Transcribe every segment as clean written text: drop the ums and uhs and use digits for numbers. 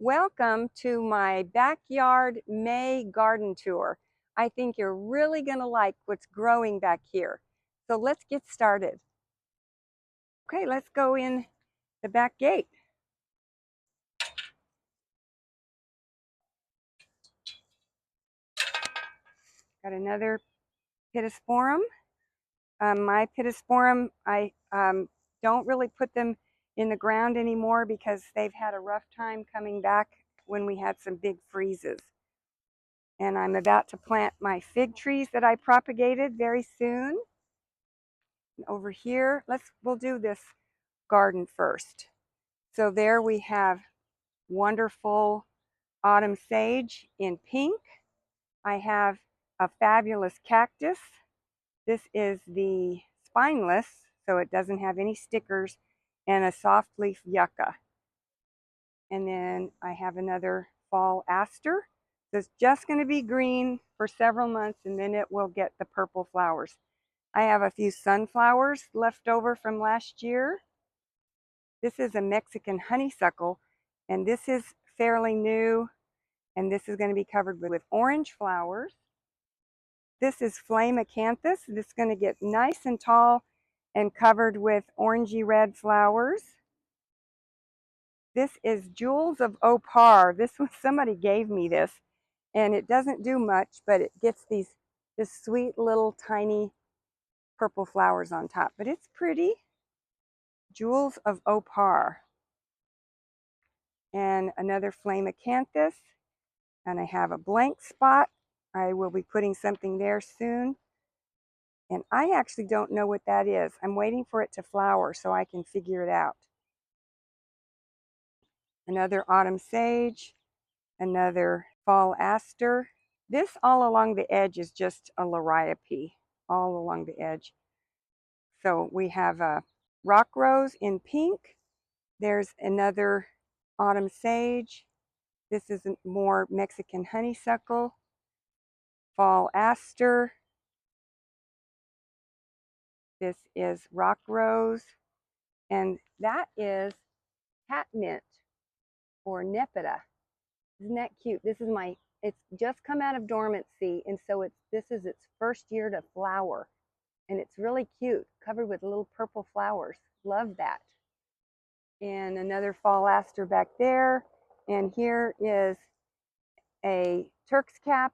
Welcome to my backyard May garden tour. I think you're really going to like what's growing back here. So let's get started. Okay, let's go in the back gate. Got another pittosporum. My pittosporum, I don't really put them in the ground anymore because they've had a rough time coming back when we had some big freezes. And I'm about to plant my fig trees that I propagated very soon. And over here, we'll do this garden first. So there we have wonderful autumn sage in pink. I have a fabulous cactus. This is the spineless, so it doesn't have any stickers, and a soft leaf yucca. And then I have another fall aster. It's just going to be green for several months, and then it will get the purple flowers. I have a few sunflowers left over from last year. This is a Mexican honeysuckle, and this is fairly new, and this is going to be covered with orange flowers. This is flame acanthus. This is going to get nice and tall and covered with orangey red flowers. This is Jewels of Opar. This one, somebody gave me this, and it doesn't do much, but it gets these just sweet little tiny purple flowers on top, but it's pretty. Jewels of Opar. And another flame acanthus, and I have a blank spot. I will be putting something there soon, and I actually don't know what that is. I'm waiting for it to flower so I can figure it out. Another autumn sage, another fall aster. This all along the edge is just a liriope, all along the edge. So we have a rock rose in pink. There's another autumn sage. This is more Mexican honeysuckle. Fall aster. This is rock rose. And that is catmint or nepeta. Isn't that cute? This is it's just come out of dormancy, and so this is its first year to flower. And it's really cute, covered with little purple flowers. Love that. And another fall aster back there. And here is a Turk's cap.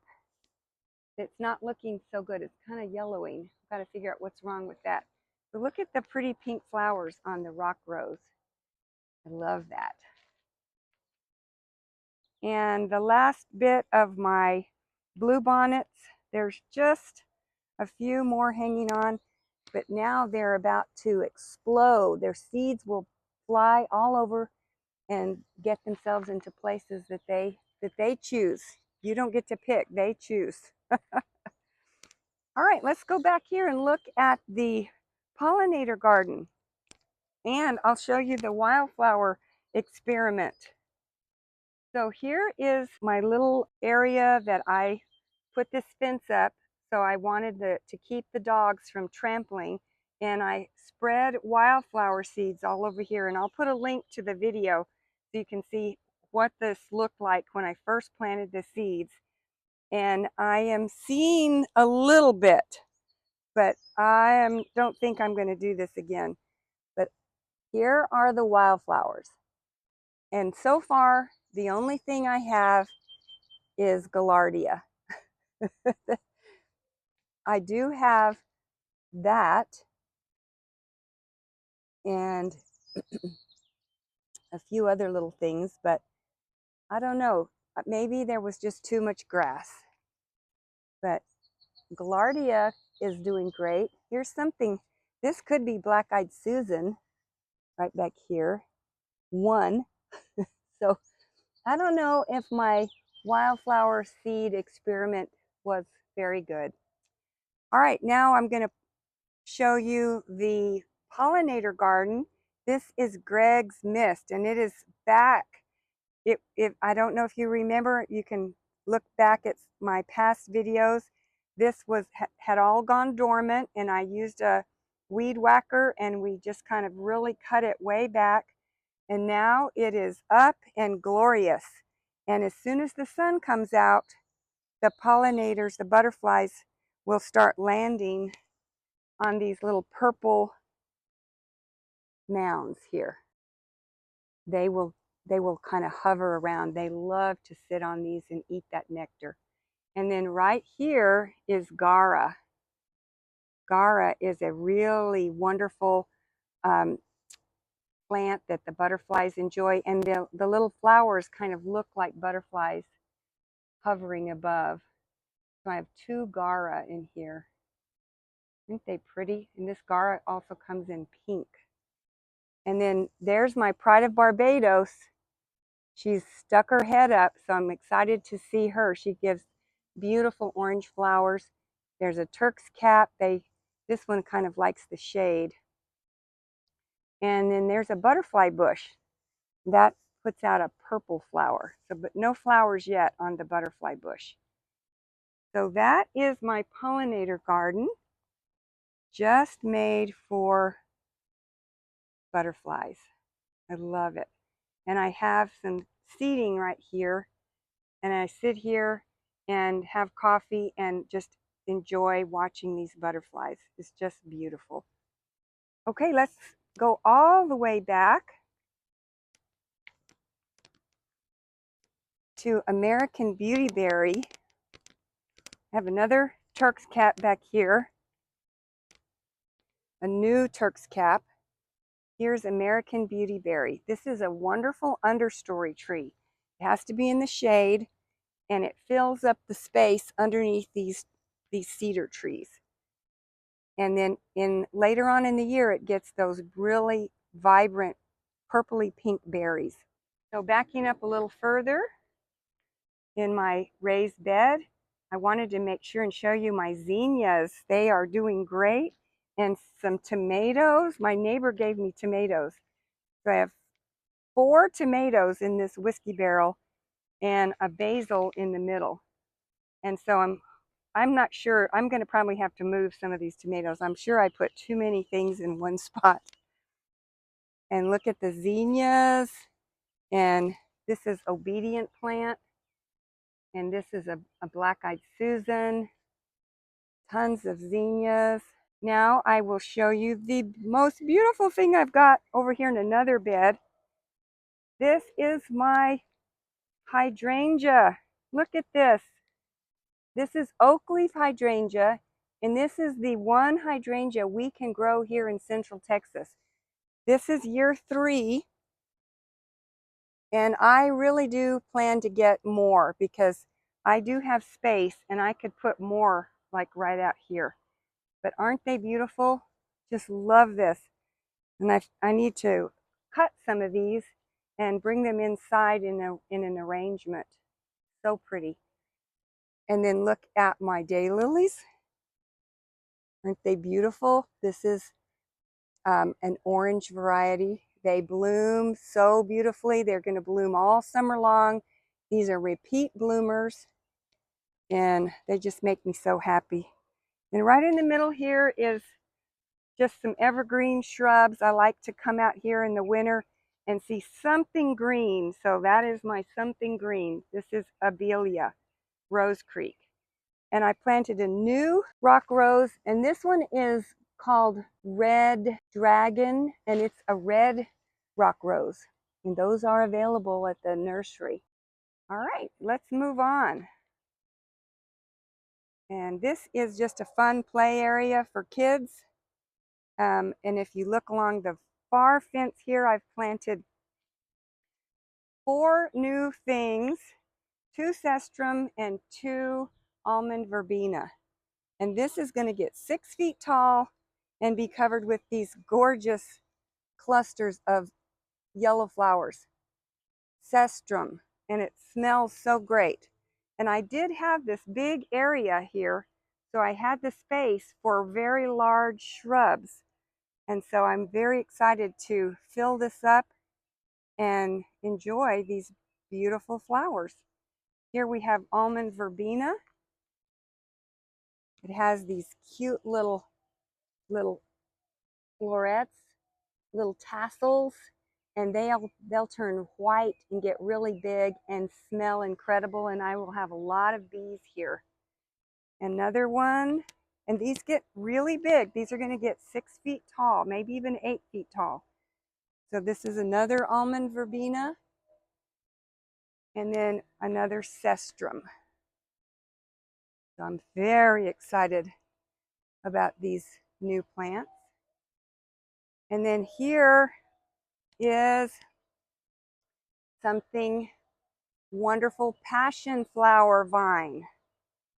It's not looking so good. It's kind of yellowing. I've got to figure out what's wrong with that. But look at the pretty pink flowers on the rock rose. I love that. And the last bit of my bluebonnets, there's just a few more hanging on, but now they're about to explode. Their seeds will fly all over and get themselves into places that they choose. You don't get to pick, they choose. All right, let's go back here and look at the Pollinator Garden. And I'll show you the Wildflower Experiment. So here is my little area that I put this fence up. So I wanted to keep the dogs from trampling. And I spread wildflower seeds all over here. And I'll put a link to the video so you can see what this looked like when I first planted the seeds. And I am seeing a little bit, but don't think I'm going to do this again. But here are the wildflowers. And so far, the only thing I have is Gaillardia. I do have that and a few other little things, but I don't know. Maybe there was just too much grass. But Gaillardia is doing great. Here's something. This could be Black-Eyed Susan right back here. One. So I don't know if my wildflower seed experiment was very good. All right, now I'm going to show you the Pollinator Garden. This is Greg's Mist, and it is back. I don't know if you remember, you can look back at my past videos. This had all gone dormant, and I used a weed whacker, and we just kind of really cut it way back. And now it is up and glorious. And as soon as the sun comes out, the pollinators, the butterflies, will start landing on these little purple mounds here. They will kind of hover around. They love to sit on these and eat that nectar. And then right here is Gara. Gara is a really wonderful plant that the butterflies enjoy, and the little flowers kind of look like butterflies hovering above. So I have two Gara in here. Aren't they pretty? And this Gara also comes in pink. And then there's my Pride of Barbados. She's stuck her head up, so I'm excited to see her. She gives beautiful orange flowers. There's a Turk's cap. This one kind of likes the shade. And then there's a butterfly bush that puts out a purple flower. So, but no flowers yet on the butterfly bush. So that is my pollinator garden, just made for butterflies. I love it. And I have some seating right here, and I sit here and have coffee and just enjoy watching these butterflies. It's just beautiful. Okay, let's go all the way back to American Beautyberry. I have another Turk's cap back here, a new Turk's cap. Here's American Beautyberry. This is a wonderful understory tree. It has to be in the shade, and it fills up the space underneath these cedar trees. And then later on in the year, it gets those really vibrant purpley pink berries. So backing up a little further in my raised bed, I wanted to make sure and show you my zinnias. They are doing great. And some tomatoes. My neighbor gave me tomatoes. So I have 4 tomatoes in this whiskey barrel and a basil in the middle. And so I'm not sure. I'm going to probably have to move some of these tomatoes. I'm sure I put too many things in one spot. And look at the zinnias. And this is obedient plant. And this is a black-eyed Susan. Tons of zinnias. Now I will show you the most beautiful thing I've got over here in another bed. This is my hydrangea. Look at this. This is Oak Leaf Hydrangea, and this is the one hydrangea we can grow here in Central Texas. This is year 3, and I really do plan to get more because I do have space and I could put more like right out here. But aren't they beautiful? Just love this. And I need to cut some of these and bring them inside in an arrangement. So pretty. And then look at my daylilies. Aren't they beautiful? This is an orange variety. They bloom so beautifully. They're going to bloom all summer long. These are repeat bloomers, and they just make me so happy. And right in the middle here is just some evergreen shrubs. I like to come out here in the winter and see something green. So that is my something green. This is Abelia, Rose Creek. And I planted a new rock rose, and this one is called Red Dragon, and it's a red rock rose. And those are available at the nursery. All right, let's move on. And this is just a fun play area for kids. And if you look along the far fence here, I've planted 4 new things, 2 cestrum and 2 almond verbena. And this is going to get 6 feet tall and be covered with these gorgeous clusters of yellow flowers. Cestrum, and it smells so great. And I did have this big area here, so I had the space for very large shrubs. And so I'm very excited to fill this up and enjoy these beautiful flowers. Here we have almond verbena. It has these cute little florets, little tassels, and they'll turn white and get really big and smell incredible, and I will have a lot of bees here. Another one, and these get really big. These are going to get 6 feet tall, maybe even 8 feet tall. So this is another almond verbena, and then another cestrum. So I'm very excited about these new plants. And then here is something wonderful, passion flower vine.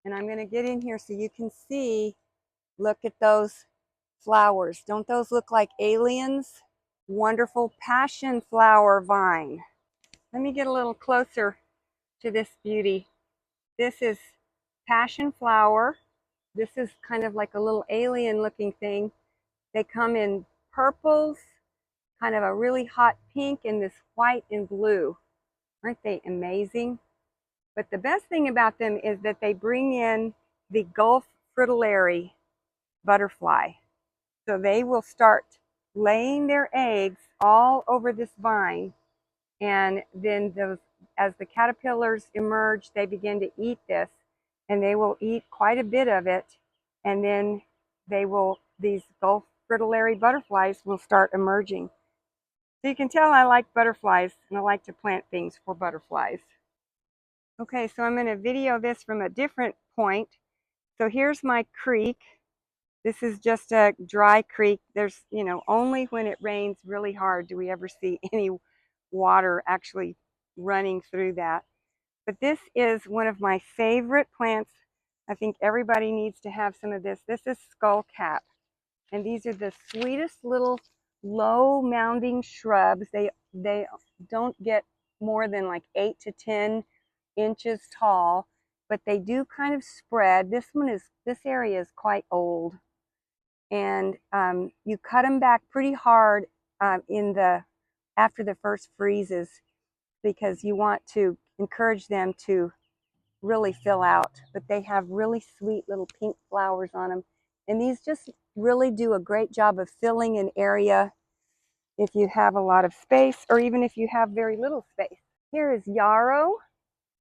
And I'm going to get in here so you can see, look at those flowers. Don't those look like aliens? Wonderful passion flower vine. Let me get a little closer to this beauty. This is passion flower. This is kind of like a little alien looking thing. They come in purples, kind of a really hot pink, and this white and blue. Aren't they amazing? But the best thing about them is that they bring in the Gulf fritillary butterfly. So they will start laying their eggs all over this vine, and then as the caterpillars emerge, they begin to eat this, and they will eat quite a bit of it, and then these Gulf fritillary butterflies will start emerging. So you can tell I like butterflies, and I like to plant things for butterflies. Okay, so I'm going to video this from a different point. So here's my creek. This is just a dry creek. There's, only when it rains really hard do we ever see any water actually running through that. But this is one of my favorite plants. I think everybody needs to have some of this. This is skullcap. And these are the sweetest little low mounding shrubs. They don't get more than like 8 to 10 inches tall, but they do kind of spread. This area is quite old, and you cut them back pretty hard after the first freezes, because you want to encourage them to really fill out. But they have really sweet little pink flowers on them, and these just really do a great job of filling an area if you have a lot of space, or even if you have very little space. Here is yarrow.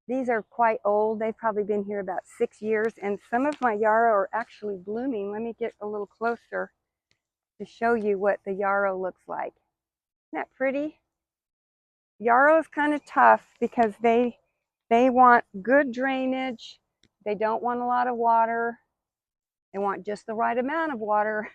These are quite old. They've probably been here about 6 years, and some of my yarrow are actually blooming. Let me get a little closer to show you what the yarrow looks like. Isn't that pretty? Yarrow is kind of tough because they want good drainage. They don't want a lot of water. They want just the right amount of water.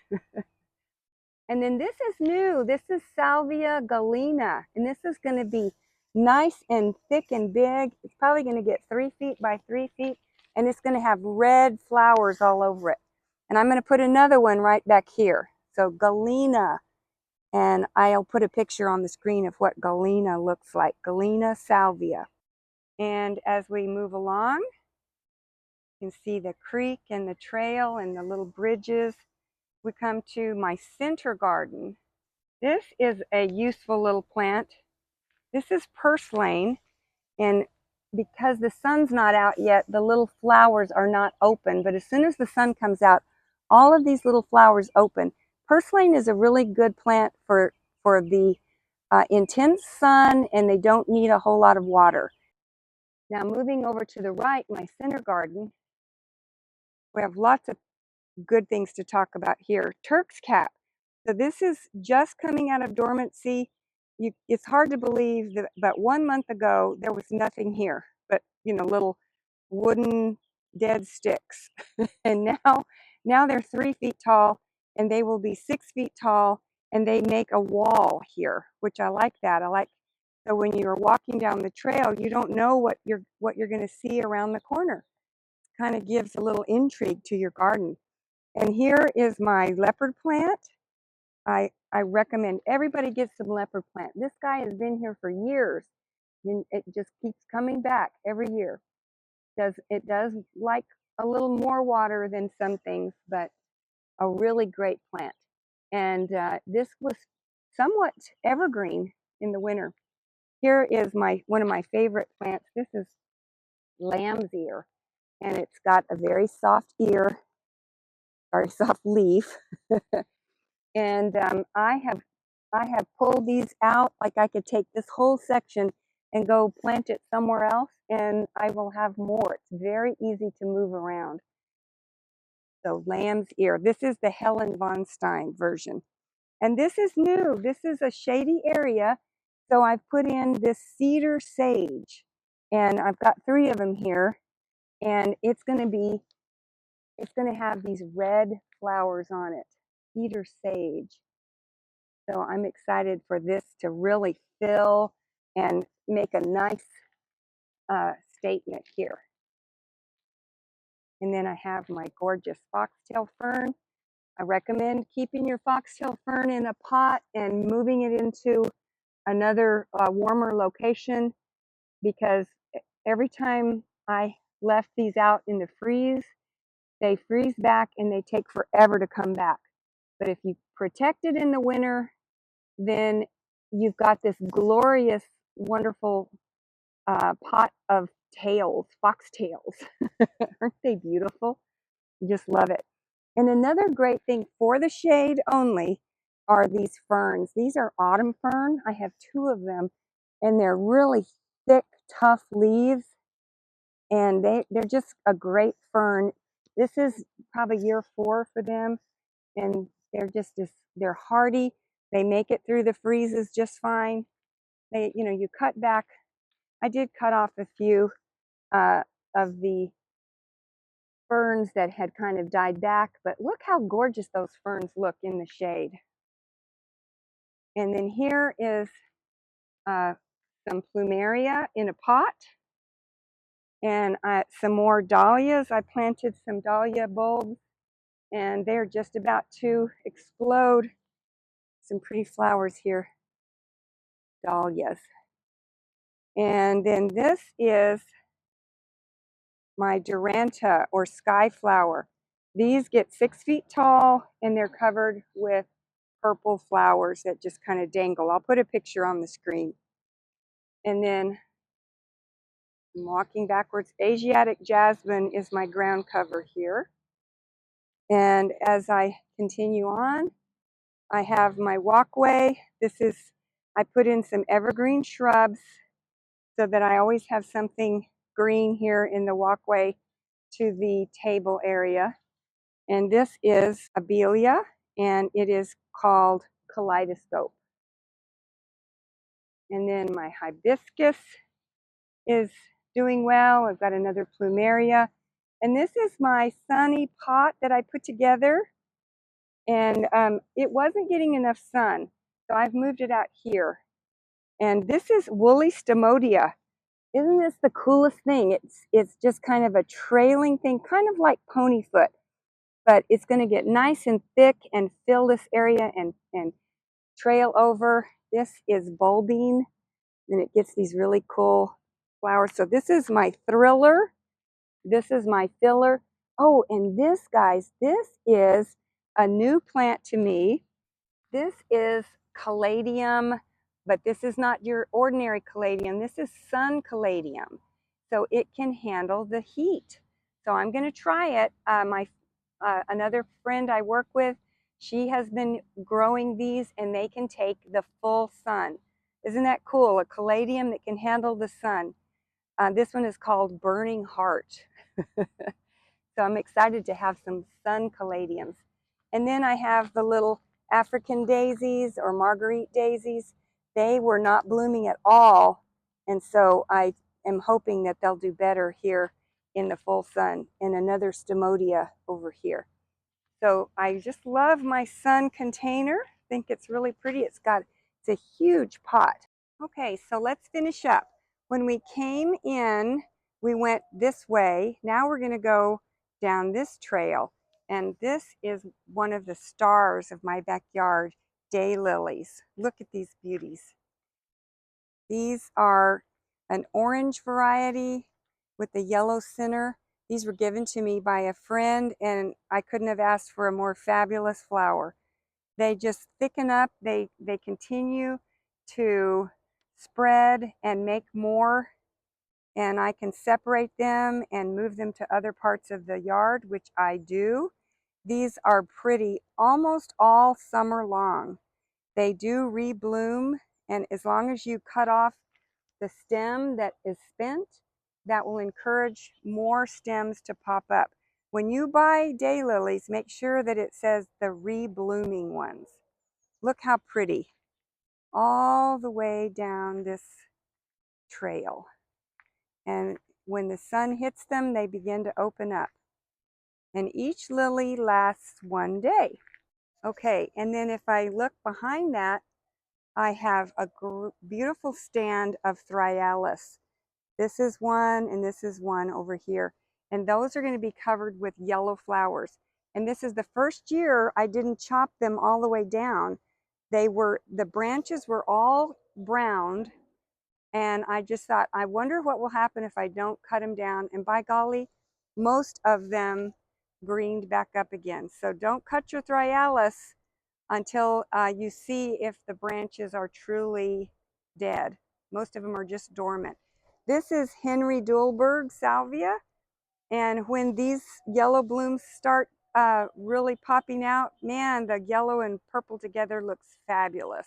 And then this is new. This is Salvia galena, and this is going to be nice and thick and big. It's probably going to get 3 feet by 3 feet, and it's going to have red flowers all over it. And I'm going to put another one right back here. So galena, and I'll put a picture on the screen of what galena looks like. Galena salvia. And as we move along, you can see the creek and the trail and the little bridges. We come to my center garden. This is a useful little plant. This is purslane, and because the sun's not out yet, the little flowers are not open, but as soon as the sun comes out, all of these little flowers open. Purslane is a really good plant for the intense sun, and they don't need a whole lot of water. Now moving over to the right, my center garden, we have lots of good things to talk about here. Turk's cap. So this is just coming out of dormancy. It's hard to believe that, but 1 month ago there was nothing here but little wooden dead sticks, and now they're 3 feet tall, and they will be 6 feet tall, and they make a wall here, which I like that. So when you're walking down the trail, you don't know what you're going to see around the corner. Kind of gives a little intrigue to your garden. And here is my leopard plant. I recommend everybody get some leopard plant. This guy has been here for years, and it just keeps coming back every year. It does like a little more water than some things, but a really great plant. And this was somewhat evergreen in the winter. Here is one of my favorite plants. This is lamb's ear, and it's got a very soft ear, or soft leaf. And I have I have pulled these out. Like I could take this whole section and go plant it somewhere else, and I will have more. It's very easy to move around. So lamb's ear. This is the Helen von Stein version. And this is new. This is a shady area. So I've put in this cedar sage. And I've got 3 of them here. And it's going to have these red flowers on it. Cedar sage. So I'm excited for this to really fill and make a nice statement here. And then I have my gorgeous foxtail fern. I recommend keeping your foxtail fern in a pot and moving it into another warmer location, because every time I left these out in the freeze, they freeze back and they take forever to come back. But if you protect it in the winter, then you've got this glorious, wonderful pot of tails, foxtails. Aren't they beautiful? I just love it. And another great thing for the shade only are these ferns. These are autumn fern. I have 2 of them, and they're really thick, tough leaves, and they're just a great fern. This is probably year 4 for them, and they're hardy. They make it through the freezes just fine. You cut back. I did cut off a few of the ferns that had kind of died back, but look how gorgeous those ferns look in the shade. And then here is some plumeria in a pot, and some more dahlias. I planted some Dalia bulbs, and they're just about to explode. Some pretty flowers here, dahlias. And then this is my Duranta or sky flower. These get 6 feet tall, and they're covered with purple flowers that just kind of dangle. I'll put a picture on the screen. And then I'm walking backwards. Asiatic Jasmine is my ground cover here. And as I continue on, I have my walkway. I put in some evergreen shrubs so that I always have something green here in the walkway to the table area. And this is Abelia, and it is called Kaleidoscope. And then my hibiscus is doing well. I've got another plumeria. And this is my sunny pot that I put together. And it wasn't getting enough sun, so I've moved it out here. And this is woolly stomodia. Isn't this the coolest thing? It's just kind of a trailing thing, kind of like ponyfoot. But it's going to get nice and thick and fill this area and trail over. This is bulbing, and it gets these really cool flowers. So this is my thriller. This is my filler. Oh, and this, guys, this is a new plant to me. This is caladium, but this is not your ordinary caladium. This is sun caladium. So it can handle the heat. So I'm going to try it. Another friend I work with, she has been growing these, and they can take the full sun. Isn't that cool? A caladium that can handle the sun. This one is called Burning Heart. So I'm excited to have some sun caladiums. And then I have the little African daisies or Marguerite daisies. They were not blooming at all. And so I am hoping that they'll do better here in the full sun. And another stomodia over here. So I just love my sun container. I think it's really pretty. It's a huge pot. Okay, so let's finish up. When we came in, we went this way. Now we're going to go down this trail. And this is one of the stars of my backyard, daylilies. Look at these beauties. These are an orange variety with the yellow center. These were given to me by a friend, and I couldn't have asked for a more fabulous flower. They just thicken up. They continue to spread and make more, and I can separate them and move them to other parts of the yard, which I do. These are pretty almost all summer long. they do rebloom, and as long as you cut off the stem that is spent, that will encourage more stems to pop up. When you buy daylilies, make sure that it says the reblooming ones. Look how pretty, all the way down this trail. And when the sun hits them, they begin to open up. And each lily lasts 1 day. Okay, and then if I look behind that, I have a beautiful stand of Thryallis. This is one, and this is one over here. And those are going to be covered with yellow flowers. And this is the first year I didn't chop them all the way down. The branches were all browned, and I just thought, I wonder what will happen if I don't cut them down. And by golly, most of them greened back up again. So don't cut your Thryallis until you see if the branches are truly dead. Most of them are just dormant. This is Henry Dulberg salvia, and when these yellow blooms start really popping out, man, the yellow and purple together looks fabulous.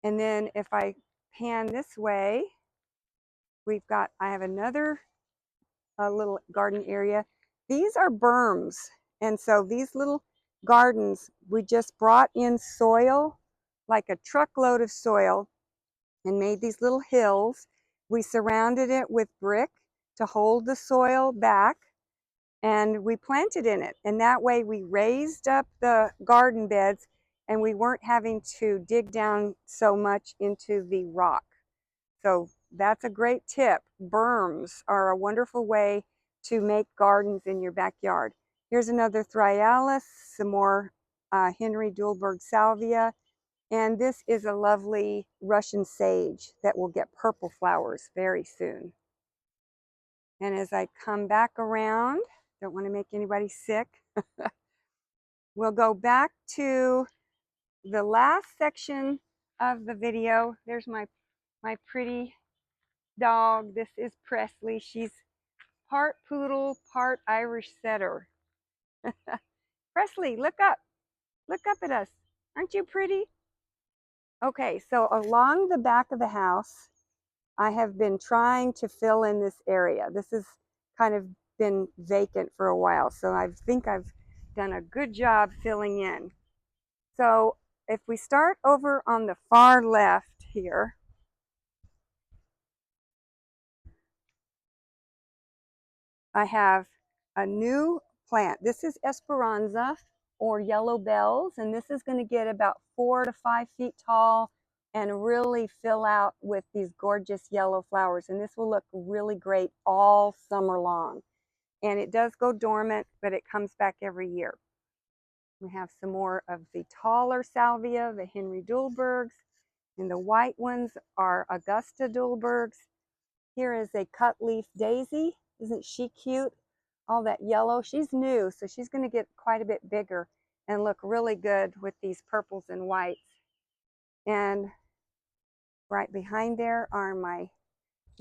And then if I pan this way, I have another little garden area. These are berms, and so these little gardens, we just brought in soil, like a truckload of soil, and made these little hills. We surrounded it with brick to hold the soil back, and we planted in it. And that way we raised up the garden beds, and we weren't having to dig down so much into the rock. So that's a great tip. Berms are a wonderful way to make gardens in your backyard. Here's another Thryallis, some more Henry Dulberg salvia, and this is a lovely Russian sage that will get purple flowers very soon. And as I come back around, don't want to make anybody sick, we'll go back to the last section of the video. There's my pretty dog. This is Presley. She's part poodle, part Irish setter. Presley, look up. Look up at us. Aren't you pretty? Okay, so along the back of the house, I have been trying to fill in this area. This has kind of been vacant for a while, so I think I've done a good job filling in. So if we start over on the far left here, I have a new plant. This is Espionza, or yellow bells, and this is going to get about 4 to 5 feet tall and really fill out with these gorgeous yellow flowers, and this will look really great all summer long. And it does go dormant, but it comes back every year. We have some more of the taller salvia, the Henry Dulbergs, and the white ones are Augusta Dulbergs. Here is a cut leaf daisy. Isn't she cute? All that yellow. She's new, so she's going to get quite a bit bigger and look really good with these purples and whites. And right behind there are my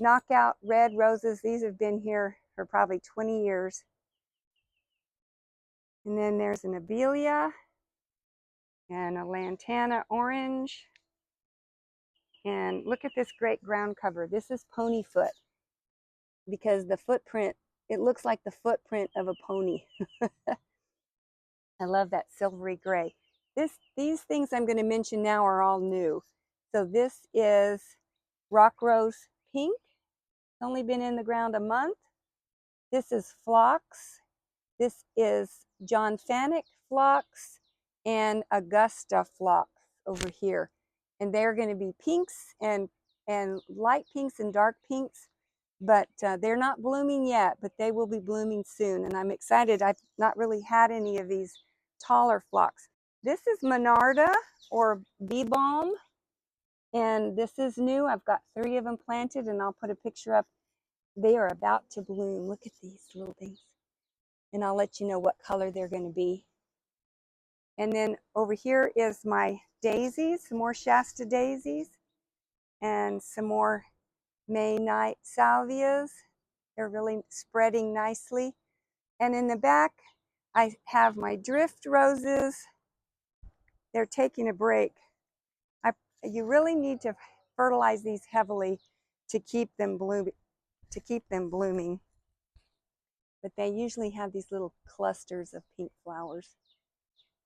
knockout red roses. These have been here for probably 20 years. And then there's an Abelia and a lantana orange. And look at this great ground cover. This is ponyfoot, because the footprint, it looks like the footprint of a pony. I love that silvery gray. These things I'm going to mention now are all new. So this is rock rose pink. It's only been in the ground a month. This is phlox. This is John Fanick phlox and Augusta phlox over here. And they're going to be pinks and light pinks and dark pinks. But they're not blooming yet, but they will be blooming soon. And I'm excited. I've not really had any of these taller phlox. This is Monarda, or bee balm. And this is new. I've got 3 of them planted, and I'll put a picture up. They are about to bloom. Look at these little things. And I'll let you know what color they're going to be. And then over here is my daisies, some more Shasta daisies, and some more May night salvias. They're really spreading nicely. And in the back, I have my drift roses they're taking a break. You really need to fertilize these heavily to keep them blooming. But they usually have these little clusters of pink flowers.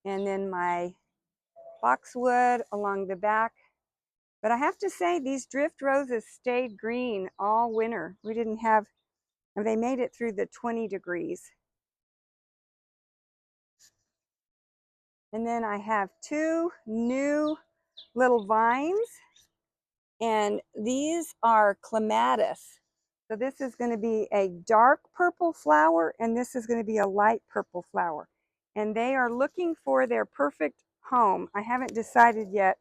And then my boxwood along the back. But I have to say, these drift roses stayed green all winter. We didn't have, they made it through the 20 degrees. And then I have two new little vines, and these are clematis. So this is going to be a dark purple flower, and this is going to be a light purple flower. And they are looking for their perfect home. I haven't decided yet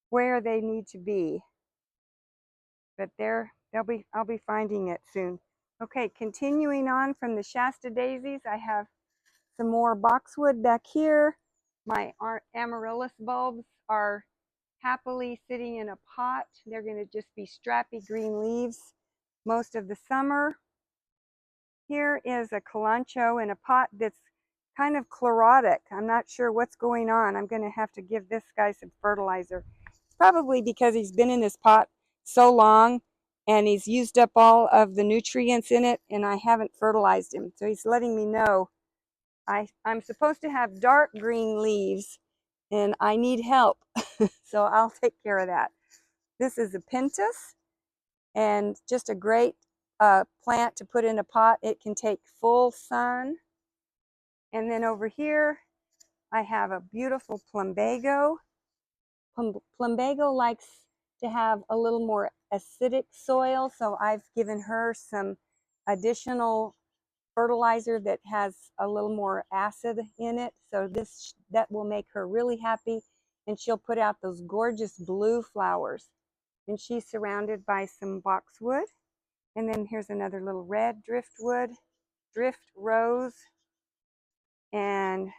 where they need to be, but I'll be finding it soon. Okay, continuing on from the Shasta daisies, I have some more boxwood back here. My amaryllis bulbs are happily sitting in a pot. They're going to just be strappy green leaves most of the summer. Here is a kalanchoe in a pot that's kind of chlorotic. I'm not sure what's going on. I'm going to have to give this guy some fertilizer. It's probably because he's been in this pot so long and he's used up all of the nutrients in it, and I haven't fertilized him. So he's letting me know I'm supposed to have dark green leaves and I need help. So I'll take care of that. This is a pentas, and just a great plant to put in a pot. It can take full sun. And then over here, I have a beautiful plumbago. Plumbago likes to have a little more acidic soil, so I've given her some additional fertilizer that has a little more acid in it. So that will make her really happy, and she'll put out those gorgeous blue flowers. And she's surrounded by some boxwood. And then here's another little red drift rose, and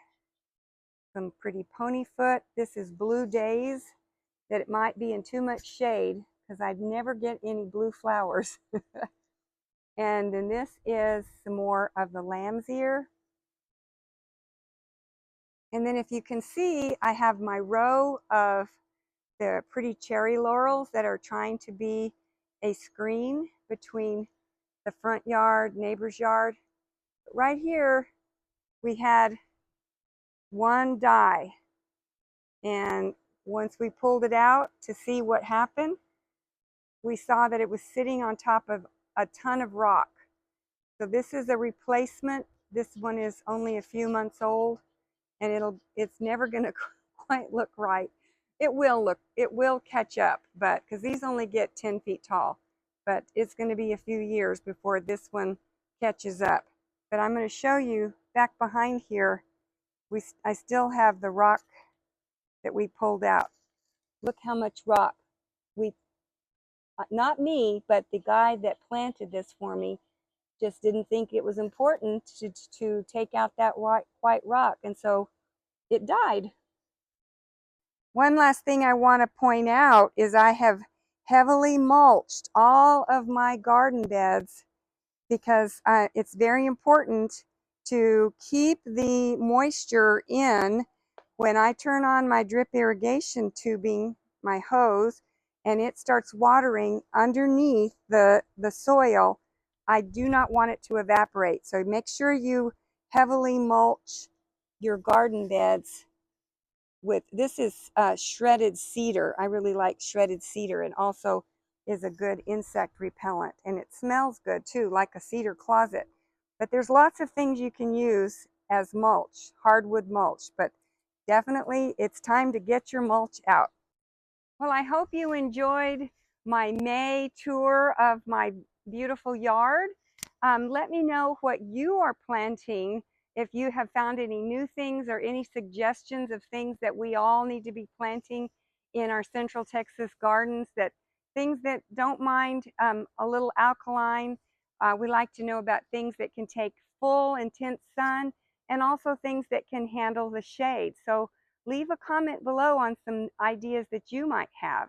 some pretty ponyfoot. This is blue days that it might be in too much shade because I'd never get any blue flowers. And then this is some more of the lamb's ear. And then if you can see, I have my row of the pretty cherry laurels that are trying to be a screen between the front yard, neighbor's yard. But right here, we had one die. And once we pulled it out to see what happened, we saw that it was sitting on top of a ton of rock. So this is a replacement. This one is only a few months old, and it's never going to quite look right. It will catch up, but because these only get 10 feet tall, but it's going to be a few years before this one catches up. But I'm going to show you back behind here. I still have the rock that we pulled out. Look how much rock not me, but the guy that planted this for me just didn't think it was important to take out that white rock, and so it died. One last thing I want to point out is I have heavily mulched all of my garden beds because it's very important to keep the moisture in. When I turn on my drip irrigation tubing, my hose, and it starts watering underneath the soil, I do not want it to evaporate. So make sure you heavily mulch your garden beds with, this is shredded cedar. I really like shredded cedar, and also is a good insect repellent, and it smells good too, like a cedar closet. But there's lots of things you can use as mulch, hardwood mulch, but definitely it's time to get your mulch out. Well, I hope you enjoyed my May tour of my beautiful yard. Let me know what you are planting, if you have found any new things or any suggestions of things that we all need to be planting in our Central Texas gardens, things that don't mind a little alkaline. We like to know about things that can take full, intense sun, and also things that can handle the shade. So leave a comment below on some ideas that you might have.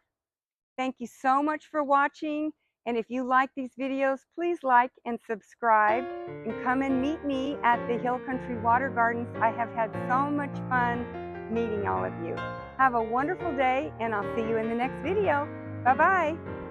Thank you so much for watching. And if you like these videos, please like and subscribe, and come and meet me at the Hill Country Water Gardens. I have had so much fun meeting all of you. Have a wonderful day, and I'll see you in the next video. Bye-bye.